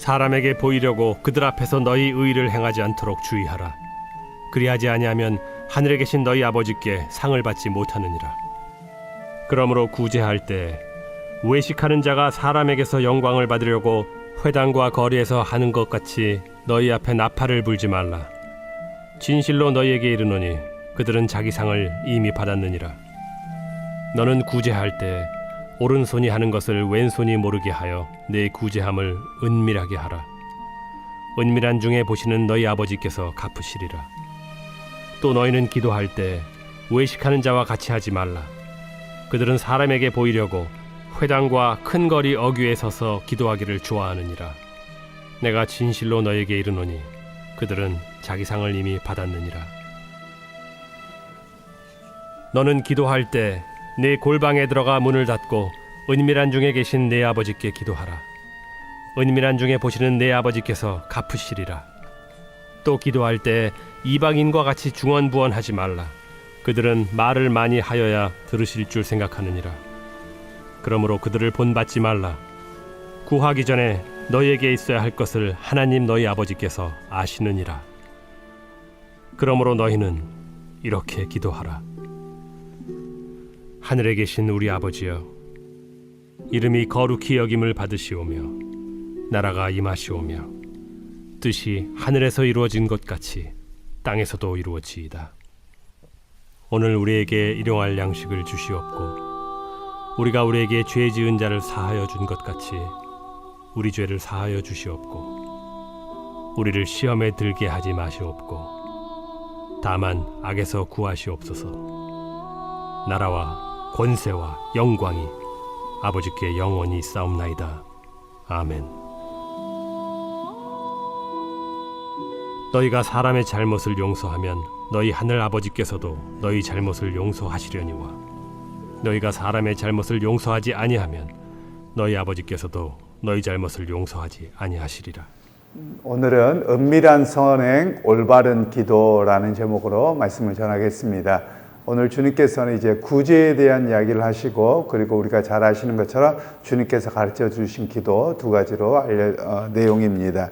사람에게 보이려고 그들 앞에서 너희 의를 행하지 않도록 주의하라. 그리하지 아니하면 하늘에 계신 너희 아버지께 상을 받지 못하느니라. 그러므로 구제할 때 외식하는 자가 사람에게서 영광을 받으려고 회당과 거리에서 하는 것 같이 너희 앞에 나팔을 불지 말라. 진실로 너희에게 이르노니 그들은 자기 상을 이미 받았느니라. 너는 구제할 때 오른손이 하는 것을 왼손이 모르게 하여 내 구제함을 은밀하게 하라. 은밀한 중에 보시는 너희 아버지께서 갚으시리라. 또 너희는 기도할 때 외식하는 자와 같이 하지 말라. 그들은 사람에게 보이려고 회당과 큰 거리 어귀에 서서 기도하기를 좋아하느니라. 내가 진실로 너에게 이르노니 그들은 자기 상을 이미 받았느니라. 너는 기도할 때 네 골방에 들어가 문을 닫고 은밀한 중에 계신 내 아버지께 기도하라. 은밀한 중에 보시는 내 아버지께서 갚으시리라. 또 기도할 때 이방인과 같이 중언부언하지 말라. 그들은 말을 많이 하여야 들으실 줄 생각하느니라. 그러므로 그들을 본받지 말라. 구하기 전에 너희에게 있어야 할 것을 하나님 너희 아버지께서 아시느니라. 그러므로 너희는 이렇게 기도하라. 하늘에 계신 우리 아버지여, 이름이 거룩히 여김을 받으시오며 나라가 임하시오며 뜻이 하늘에서 이루어진 것 같이 땅에서도 이루어지이다. 오늘 우리에게 일용할 양식을 주시옵고 우리가 우리에게 죄 지은 자를 사하여 준 것 같이 우리 죄를 사하여 주시옵고 우리를 시험에 들게 하지 마시옵고 다만 악에서 구하시옵소서. 나라와 권세와 영광이 아버지께 영원히 있사옵나이다. 아멘. 너희가 사람의 잘못을 용서하면 너희 하늘 아버지께서도 너희 잘못을 용서하시려니와 너희가 사람의 잘못을 용서하지 아니하면 너희 아버지께서도 너희 잘못을 용서하지 아니하시리라. 오늘은 은밀한 선행 올바른 기도라는 제목으로 말씀을 전하겠습니다. 오늘 주님께서는 이제 구제에 대한 이야기를 하시고 그리고 우리가 잘 아시는 것처럼 주님께서 가르쳐 주신 기도 두 가지로 내용입니다.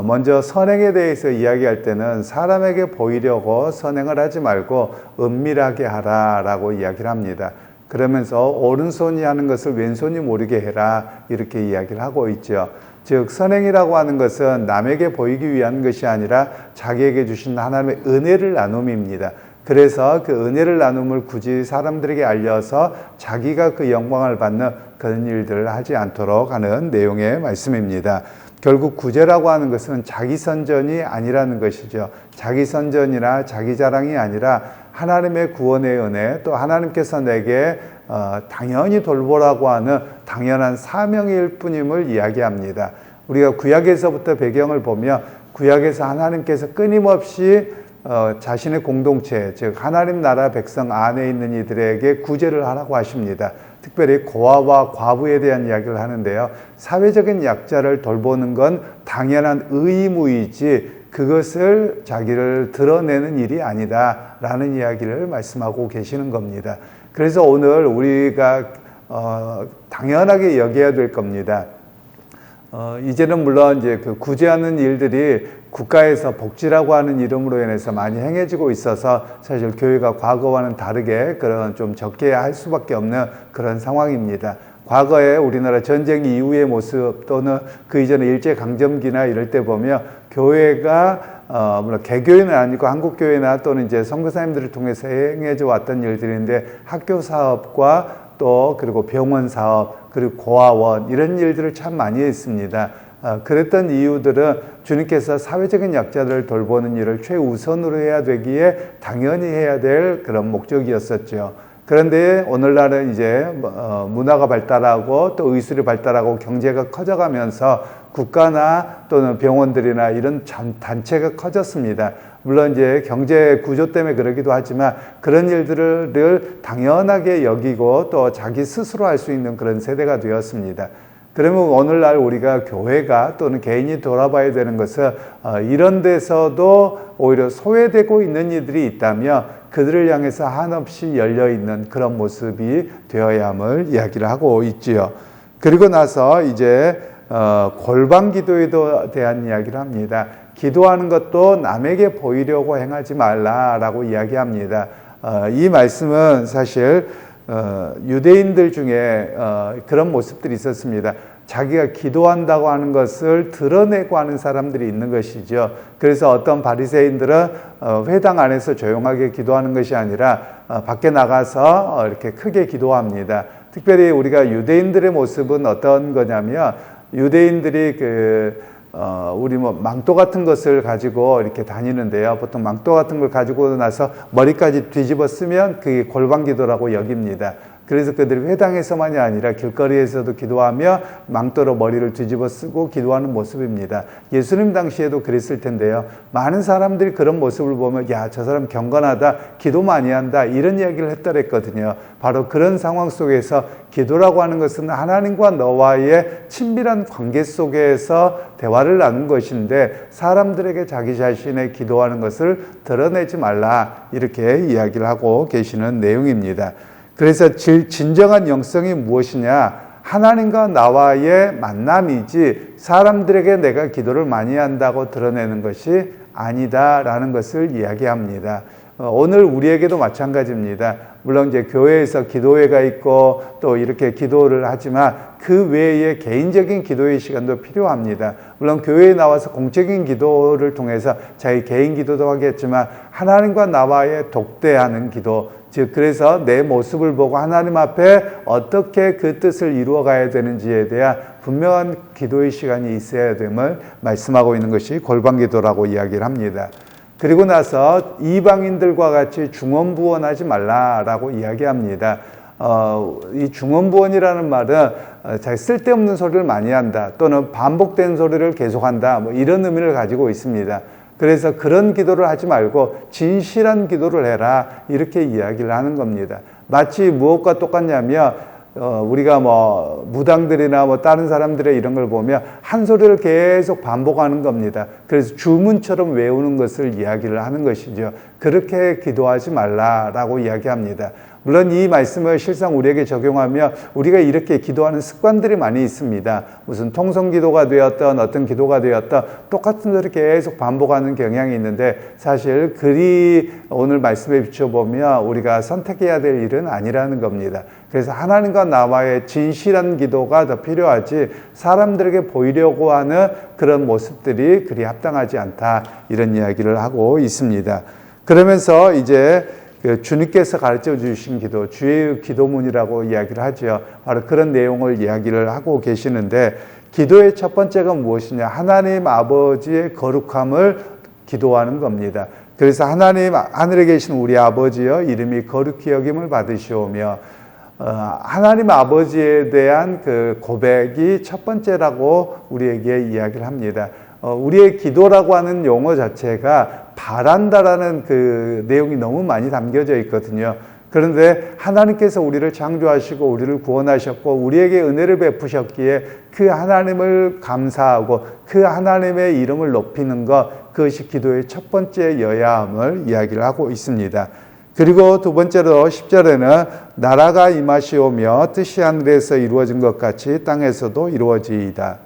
먼저 선행에 대해서 이야기할 때는 사람에게 보이려고 선행을 하지 말고 은밀하게 하라라고 이야기를 합니다. 그러면서 오른손이 하는 것을 왼손이 모르게 해라 이렇게 이야기를 하고 있죠. 즉 선행이라고 하는 것은 남에게 보이기 위한 것이 아니라 자기에게 주신 하나님의 은혜를 나눔입니다. 그래서 그 은혜를 나눔을 굳이 사람들에게 알려서 자기가 그 영광을 받는 그런 일들을 하지 않도록 하는 내용의 말씀입니다. 결국 구제라고 하는 것은 자기 선전이 아니라는 것이죠. 자기 선전이나 자기 자랑이 아니라 하나님의 구원의 은혜, 또 하나님께서 내게 당연히 돌보라고 하는 당연한 사명일 뿐임을 이야기합니다. 우리가 구약에서부터 배경을 보면 구약에서 하나님께서 끊임없이 자신의 공동체, 즉 하나님 나라 백성 안에 있는 이들에게 구제를 하라고 하십니다. 특별히 고아와 과부에 대한 이야기를 하는데요. 사회적인 약자를 돌보는 건 당연한 의무이지 그것을 자기를 드러내는 일이 아니다 라는 이야기를 말씀하고 계시는 겁니다. 그래서 오늘 우리가 당연하게 여겨야 될 겁니다. 이제는 물론 이제 그 구제하는 일들이 국가에서 복지라고 하는 이름으로 인해서 많이 행해지고 있어서 사실 교회가 과거와는 다르게 그런 좀 적게 할 수밖에 없는 그런 상황입니다. 과거에 우리나라 전쟁 이후의 모습 또는 그 이전에 일제강점기나 이럴 때 보면 교회가 물론 개교회는 아니고 한국교회나 또는 이제 선교사님들을 통해서 행해져 왔던 일들인데 학교 사업과 또 그리고 병원 사업 그리고 고아원 이런 일들을 참 많이 했습니다. 그랬던 이유들은 주님께서 사회적인 약자들을 돌보는 일을 최우선으로 해야 되기에 당연히 해야 될 그런 목적이었었죠. 그런데 오늘날은 이제 문화가 발달하고 또 의술이 발달하고 경제가 커져가면서 국가나 또는 병원들이나 이런 단체가 커졌습니다. 물론 이제 경제 구조 때문에 그러기도 하지만 그런 일들을 당연하게 여기고 또 자기 스스로 할 수 있는 그런 세대가 되었습니다. 그러면 오늘날 우리가 교회가 또는 개인이 돌아봐야 되는 것은 이런 데서도 오히려 소외되고 있는 이들이 있다면 그들을 향해서 한없이 열려있는 그런 모습이 되어야 함을 이야기를 하고 있지요. 그리고 나서 이제 골방 기도에 대한 이야기를 합니다. 기도하는 것도 남에게 보이려고 행하지 말라라고 이야기합니다. 이 말씀은 사실 유대인들 중에 그런 모습들이 있었습니다. 자기가 기도한다고 하는 것을 드러내고 하는 사람들이 있는 것이죠. 그래서 어떤 바리새인들은 회당 안에서 조용하게 기도하는 것이 아니라 밖에 나가서 이렇게 크게 기도합니다. 특별히 우리가 유대인들의 모습은 어떤 거냐면 유대인들이 우리 망토 같은 것을 가지고 이렇게 다니는데요. 보통 망토 같은 걸 가지고 나서 머리까지 뒤집어 쓰면 그게 골방 기도라고 여깁니다. 그래서 그들이 회당에서만이 아니라 길거리에서도 기도하며 망토로 머리를 뒤집어 쓰고 기도하는 모습입니다. 예수님 당시에도 그랬을 텐데요. 많은 사람들이 그런 모습을 보면 야, 저 사람 경건하다, 기도 많이 한다, 이런 이야기를 했더랬거든요. 바로 그런 상황 속에서 기도라고 하는 것은 하나님과 너와의 친밀한 관계 속에서 대화를 나눈 것인데 사람들에게 자기 자신의 기도하는 것을 드러내지 말라, 이렇게 이야기를 하고 계시는 내용입니다. 그래서 진정한 영성이 무엇이냐? 하나님과 나와의 만남이지 사람들에게 내가 기도를 많이 한다고 드러내는 것이 아니다라는 것을 이야기합니다. 오늘 우리에게도 마찬가지입니다. 물론 이제 교회에서 기도회가 있고 또 이렇게 기도를 하지만 그 외에 개인적인 기도의 시간도 필요합니다. 물론 교회에 나와서 공적인 기도를 통해서 자기 개인 기도도 하겠지만 하나님과 나와의 독대하는 기도, 즉 그래서 내 모습을 보고 하나님 앞에 어떻게 그 뜻을 이루어 가야 되는지에 대한 분명한 기도의 시간이 있어야 됨을 말씀하고 있는 것이 골방기도라고 이야기를 합니다. 그리고 나서 이방인들과 같이 중언부언하지 말라라고 이야기합니다. 이 중언부언이라는 말은 자기 쓸데없는 소리를 많이 한다, 또는 반복된 소리를 계속한다, 이런 의미를 가지고 있습니다. 그래서 그런 기도를 하지 말고 진실한 기도를 해라, 이렇게 이야기를 하는 겁니다. 마치 무엇과 똑같냐면 우리가 무당들이나 다른 사람들의 이런 걸 보면 한 소리를 계속 반복하는 겁니다. 그래서 주문처럼 외우는 것을 이야기를 하는 것이죠. 그렇게 기도하지 말라라고 이야기합니다. 물론 이 말씀을 실상 우리에게 적용하면 우리가 이렇게 기도하는 습관들이 많이 있습니다. 무슨 통성기도가 되었던 어떤 기도가 되었던 똑같은 소리 계속 반복하는 경향이 있는데 사실 그리 오늘 말씀에 비춰보면 우리가 선택해야 될 일은 아니라는 겁니다. 그래서 하나님과 나와의 진실한 기도가 더 필요하지 사람들에게 보이려고 하는 그런 모습들이 그리 합당하지 않다, 이런 이야기를 하고 있습니다. 그러면서 이제 주님께서 가르쳐 주신 기도, 주의 기도문이라고 이야기를 하죠. 바로 그런 내용을 이야기를 하고 계시는데 기도의 첫 번째가 무엇이냐? 하나님 아버지의 거룩함을 기도하는 겁니다. 그래서 하나님, 하늘에 계신 우리 아버지여 이름이 거룩히 여김을 받으시오며, 하나님 아버지에 대한 그 고백이 첫 번째라고 우리에게 이야기를 합니다. 우리의 기도라고 하는 용어 자체가 바란다라는 그 내용이 너무 많이 담겨져 있거든요. 그런데 하나님께서 우리를 창조하시고 우리를 구원하셨고 우리에게 은혜를 베푸셨기에 그 하나님을 감사하고 그 하나님의 이름을 높이는 것, 그것이 기도의 첫 번째 여야함을 이야기를 하고 있습니다. 그리고 두 번째로 10절에는 나라가 임하시오며 뜻이 하늘에서 이루어진 것 같이 땅에서도 이루어지이다.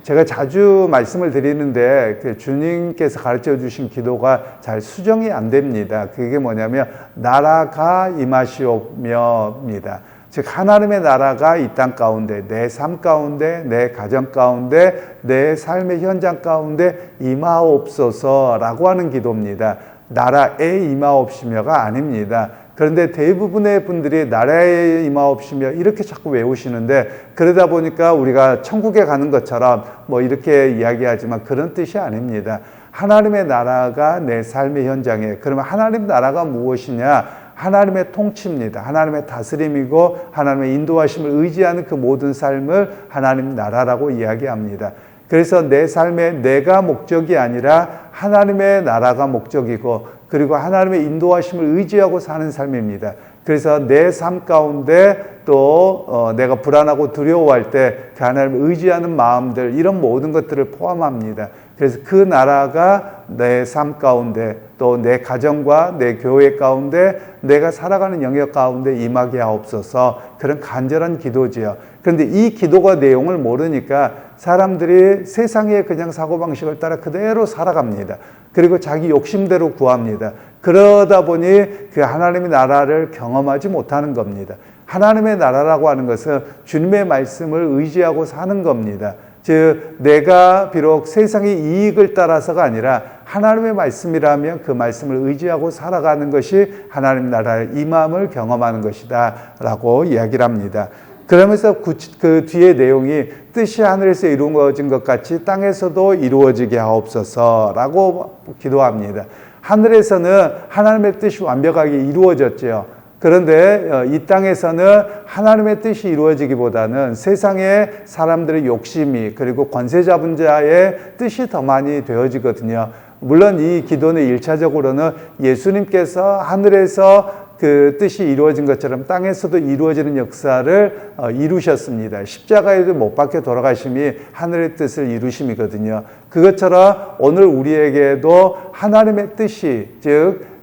제가 자주 말씀을 드리는데 주님께서 가르쳐 주신 기도가 잘 수정이 안 됩니다. 그게 뭐냐면 나라가 임하시오며입니다. 즉 하나님의 나라가 이 땅 가운데, 내 삶 가운데, 내 가정 가운데, 내 삶의 현장 가운데 임하옵소서라고 하는 기도입니다. 나라에 임하옵시며가 아닙니다. 그런데 대부분의 분들이 나라에 임하옵시며 이렇게 자꾸 외우시는데, 그러다 보니까 우리가 천국에 가는 것처럼 이렇게 이야기하지만 그런 뜻이 아닙니다. 하나님의 나라가 내 삶의 현장에, 그러면 하나님 나라가 무엇이냐? 하나님의 통치입니다. 하나님의 다스림이고 하나님의 인도하심을 의지하는 그 모든 삶을 하나님 나라라고 이야기합니다. 그래서 내 삶에 내가 목적이 아니라 하나님의 나라가 목적이고, 그리고 하나님의 인도하심을 의지하고 사는 삶입니다. 그래서 내 삶 가운데 또 내가 불안하고 두려워할 때 그 하나님을 의지하는 마음들, 이런 모든 것들을 포함합니다. 그래서 그 나라가 내 삶 가운데 또 내 가정과 내 교회 가운데 내가 살아가는 영역 가운데 임하게 하옵소서. 그런 간절한 기도지요. 그런데 이 기도가 내용을 모르니까 사람들이 세상의 그냥 사고방식을 따라 그대로 살아갑니다. 그리고 자기 욕심대로 구합니다. 그러다 보니 그 하나님의 나라를 경험하지 못하는 겁니다. 하나님의 나라라고 하는 것은 주님의 말씀을 의지하고 사는 겁니다. 즉 내가 비록 세상의 이익을 따라서가 아니라 하나님의 말씀이라면 그 말씀을 의지하고 살아가는 것이 하나님 나라의 임함을 경험하는 것이다 라고 이야기를 합니다. 그러면서 그 뒤에 내용이 뜻이 하늘에서 이루어진 것 같이 땅에서도 이루어지게 하옵소서 라고 기도합니다. 하늘에서는 하나님의 뜻이 완벽하게 이루어졌죠. 그런데 이 땅에서는 하나님의 뜻이 이루어지기보다는 세상의 사람들의 욕심이 그리고 권세 잡은 자의 뜻이 더 많이 되어지거든요. 물론 이 기도는 1차적으로는 예수님께서 하늘에서 그 뜻이 이루어진 것처럼 땅에서도 이루어지는 역사를 이루셨습니다. 십자가에도 못 박혀 돌아가심이 하늘의 뜻을 이루심이거든요. 그것처럼 오늘 우리에게도 하나님의 뜻이 즉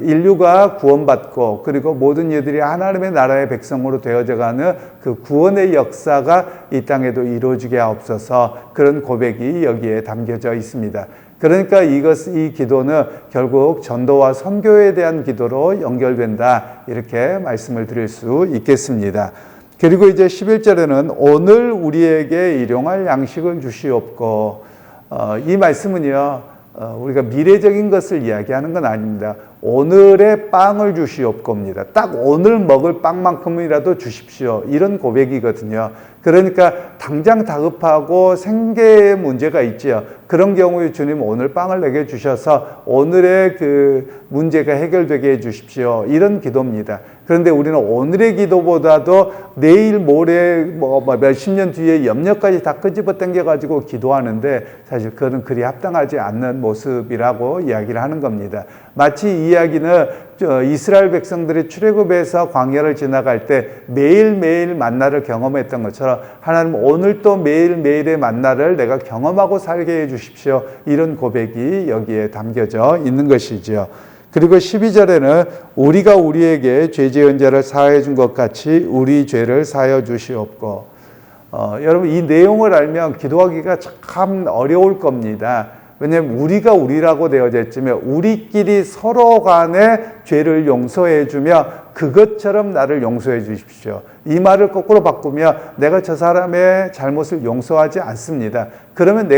인류가 구원받고 그리고 모든 이들이 하나님의 나라의 백성으로 되어져가는 그 구원의 역사가 이 땅에도 이루어지게 하옵소서. 그런 고백이 여기에 담겨져 있습니다. 그러니까 이 기도는 결국 전도와 선교에 대한 기도로 연결된다. 이렇게 말씀을 드릴 수 있겠습니다. 그리고 이제 11절에는 오늘 우리에게 일용할 양식을 주시옵고, 이 말씀은요, 우리가 미래적인 것을 이야기하는 건 아닙니다. 오늘의 빵을 주시옵고입니다. 딱 오늘 먹을 빵만큼이라도 주십시오. 이런 고백이거든요. 그러니까 당장 다급하고 생계에 문제가 있지요. 그런 경우에 주님 오늘 빵을 내게 주셔서 오늘의 그 문제가 해결되게 해 주십시오. 이런 기도입니다. 그런데 우리는 오늘의 기도보다도 내일 모레 몇십 년 뒤에 염려까지 다 끄집어 당겨가지고 기도하는데 사실 그건 그리 합당하지 않는 모습이라고 이야기를 하는 겁니다. 마치 이 이야기는 이스라엘 백성들이 출애굽에서 광야를 지나갈 때 매일매일 만나를 경험했던 것처럼 하나님 오늘 또 매일매일의 만나를 내가 경험하고 살게 해 주십시오. 이런 고백이 여기에 담겨져 있는 것이죠. 그리고 12절에는 우리가 우리에게 죄 지은 자를 사하여 준 것 같이 우리 죄를 사하여 주시옵고, 여러분 이 내용을 알면 기도하기가 참 어려울 겁니다. 왜냐하면 우리가 우리라고 되어져 있으면 우리끼리 서로 간에 죄를 용서해 주며 그것처럼 나를 용서해 주십시오. 이 말을 거꾸로 바꾸면 내가 저 사람의 잘못을 용서하지 않습니다. 그러면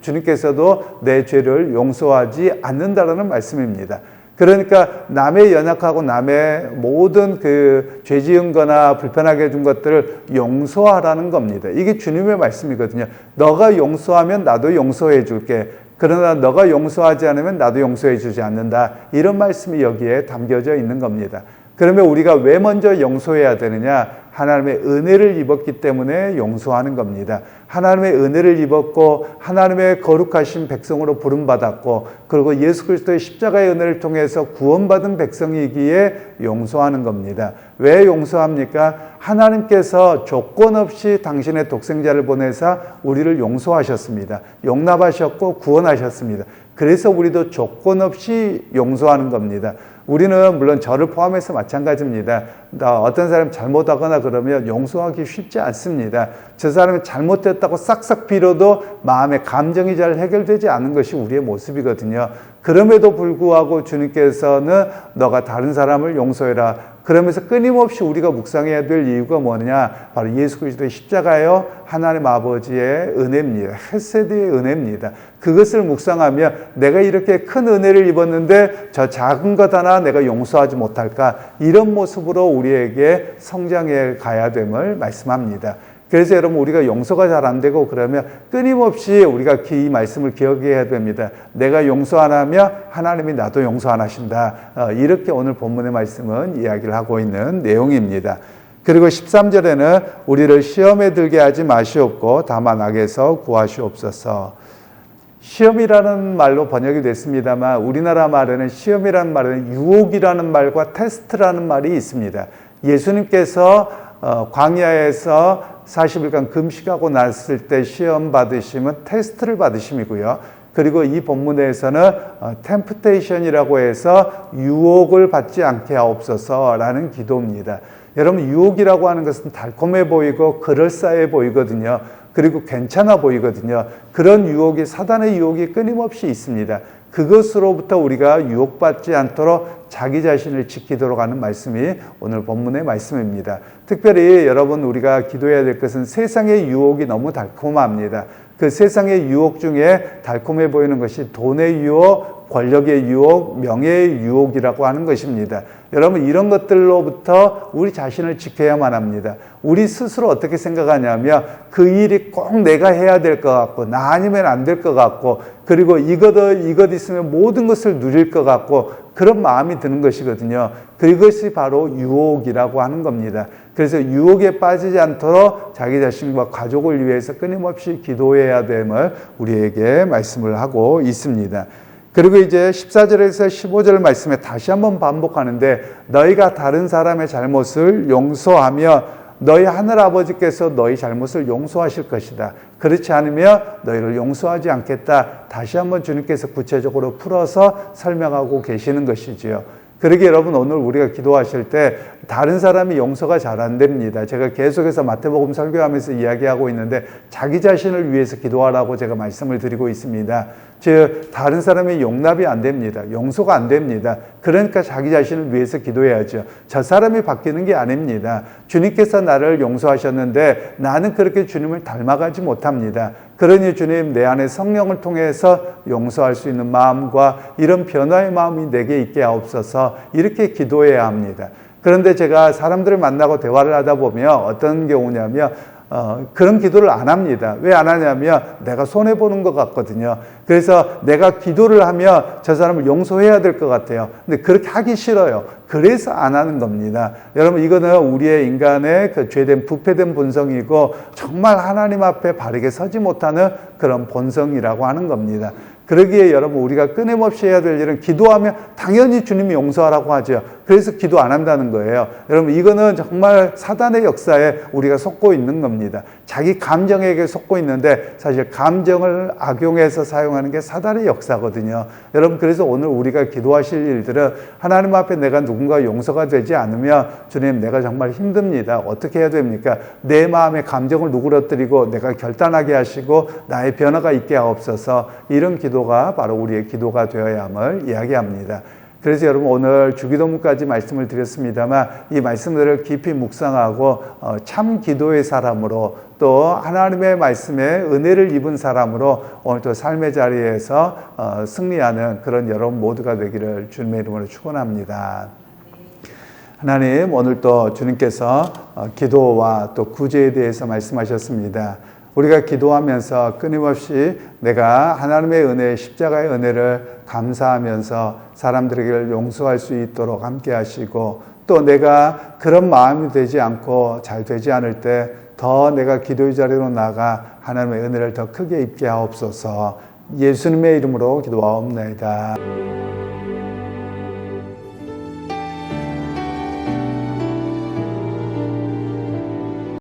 주님께서도 내 죄를 용서하지 않는다라는 말씀입니다. 그러니까 남의 연약하고 남의 모든 그 죄 지은 거나 불편하게 해준 것들을 용서하라는 겁니다. 이게 주님의 말씀이거든요. 너가 용서하면 나도 용서해 줄게. 그러나 너가 용서하지 않으면 나도 용서해 주지 않는다. 이런 말씀이 여기에 담겨져 있는 겁니다. 그러면 우리가 왜 먼저 용서해야 되느냐? 하나님의 은혜를 입었기 때문에 용서하는 겁니다. 하나님의 은혜를 입었고 하나님의 거룩하신 백성으로 부름받았고 그리고 예수 그리스도의 십자가의 은혜를 통해서 구원받은 백성이기에 용서하는 겁니다. 왜 용서합니까? 하나님께서 조건 없이 당신의 독생자를 보내사 우리를 용서하셨습니다. 용납하셨고 구원하셨습니다. 그래서 우리도 조건 없이 용서하는 겁니다. 우리는 물론 저를 포함해서 마찬가지입니다. 어떤 사람이 잘못하거나 그러면 용서하기 쉽지 않습니다. 저 사람이 잘못했다고 싹싹 빌어도 마음의 감정이 잘 해결되지 않는 것이 우리의 모습이거든요. 그럼에도 불구하고 주님께서는 너가 다른 사람을 용서해라. 그러면서 끊임없이 우리가 묵상해야 될 이유가 뭐냐? 바로 예수 그리스도의 십자가요, 하나님 아버지의 은혜입니다. 헤세드의 은혜입니다. 그것을 묵상하며 내가 이렇게 큰 은혜를 입었는데 저 작은 것 하나 내가 용서하지 못할까? 이런 모습으로 우리에게 성장해 가야 됨을 말씀합니다. 그래서 여러분 우리가 용서가 잘 안 되고 그러면 끊임없이 우리가 이 말씀을 기억해야 됩니다. 내가 용서 안 하면 하나님이 나도 용서 안 하신다. 이렇게 오늘 본문의 말씀은 이야기를 하고 있는 내용입니다. 그리고 13절에는 우리를 시험에 들게 하지 마시옵고 다만 악에서 구하시옵소서. 시험이라는 말로 번역이 됐습니다만 우리나라 말에는 시험이라는 말에는 유혹이라는 말과 테스트라는 말이 있습니다. 예수님께서 광야에서 40일간 금식하고 났을 때 시험 받으심은 테스트를 받으심이고요. 그리고 이 본문에서는 temptation이라고 해서 유혹을 받지 않게 하옵소서라는 기도입니다. 여러분, 유혹이라고 하는 것은 달콤해 보이고 그럴싸해 보이거든요. 그리고 괜찮아 보이거든요. 그런 유혹이, 사단의 유혹이 끊임없이 있습니다. 그것으로부터 우리가 유혹받지 않도록 자기 자신을 지키도록 하는 말씀이 오늘 본문의 말씀입니다. 특별히 여러분, 우리가 기도해야 될 것은 세상의 유혹이 너무 달콤합니다. 그 세상의 유혹 중에 달콤해 보이는 것이 돈의 유혹, 권력의 유혹, 명예의 유혹이라고 하는 것입니다. 여러분, 이런 것들로부터 우리 자신을 지켜야만 합니다. 우리 스스로 어떻게 생각하냐면 그 일이 꼭 내가 해야 될 것 같고, 나 아니면 안 될 것 같고, 그리고 이것 있으면 모든 것을 누릴 것 같고, 그런 마음이 드는 것이거든요. 그것이 바로 유혹이라고 하는 겁니다. 그래서 유혹에 빠지지 않도록 자기 자신과 가족을 위해서 끊임없이 기도해야 됨을 우리에게 말씀을 하고 있습니다. 그리고 이제 14절에서 15절 말씀에 다시 한번 반복하는데, 너희가 다른 사람의 잘못을 용서하며 너희 하늘아버지께서 너희 잘못을 용서하실 것이다. 그렇지 않으면 너희를 용서하지 않겠다. 다시 한번 주님께서 구체적으로 풀어서 설명하고 계시는 것이지요. 그러게 여러분, 오늘 우리가 기도하실 때 다른 사람이 용서가 잘 안 됩니다. 제가 계속해서 마태복음 설교하면서 이야기하고 있는데 자기 자신을 위해서 기도하라고 제가 말씀을 드리고 있습니다. 즉, 다른 사람의 용납이 안 됩니다. 용서가 안 됩니다. 그러니까 자기 자신을 위해서 기도해야죠. 저 사람이 바뀌는 게 아닙니다. 주님께서 나를 용서하셨는데 나는 그렇게 주님을 닮아가지 못합니다. 그러니 주님, 내 안에 성령을 통해서 용서할 수 있는 마음과 이런 변화의 마음이 내게 있게 하옵소서, 이렇게 기도해야 합니다. 그런데 제가 사람들을 만나고 대화를 하다 보면 어떤 경우냐면 그런 기도를 안 합니다. 왜 안 하냐면 내가 손해보는 것 같거든요. 그래서 내가 기도를 하면 저 사람을 용서해야 될 것 같아요. 근데 그렇게 하기 싫어요. 그래서 안 하는 겁니다. 여러분, 이거는 우리의 인간의 그 죄된 부패된 본성이고 정말 하나님 앞에 바르게 서지 못하는 그런 본성이라고 하는 겁니다. 그러기에 여러분, 우리가 끊임없이 해야 될 일은 기도하면 당연히 주님이 용서하라고 하죠. 그래서 기도 안 한다는 거예요. 여러분, 이거는 정말 사단의 역사에 우리가 속고 있는 겁니다. 자기 감정에게 속고 있는데 사실 감정을 악용해서 사용하는 게 사단의 역사거든요. 여러분, 그래서 오늘 우리가 기도하실 일들은 하나님 앞에 내가 누군가 용서가 되지 않으면 주님, 내가 정말 힘듭니다. 어떻게 해야 됩니까? 내 마음의 감정을 누그러뜨리고 내가 결단하게 하시고 나의 변화가 있게 하옵소서, 이런 기도가 바로 우리의 기도가 되어야 함을 이야기합니다. 그래서 여러분, 오늘 주기도문까지 말씀을 드렸습니다만 이 말씀들을 깊이 묵상하고 참 기도의 사람으로, 또 하나님의 말씀에 은혜를 입은 사람으로 오늘 또 삶의 자리에서 승리하는 그런 여러분 모두가 되기를 주님의 이름으로 축원합니다. 하나님, 오늘 또 주님께서 기도와 또 구제에 대해서 말씀하셨습니다. 우리가 기도하면서 끊임없이 내가 하나님의 은혜, 십자가의 은혜를 감사하면서 사람들에게 용서할 수 있도록 함께 하시고, 또 내가 그런 마음이 되지 않고 잘 되지 않을 때 더 내가 기도의 자리로 나가 하나님의 은혜를 더 크게 입게 하옵소서. 예수님의 이름으로 기도하옵나이다.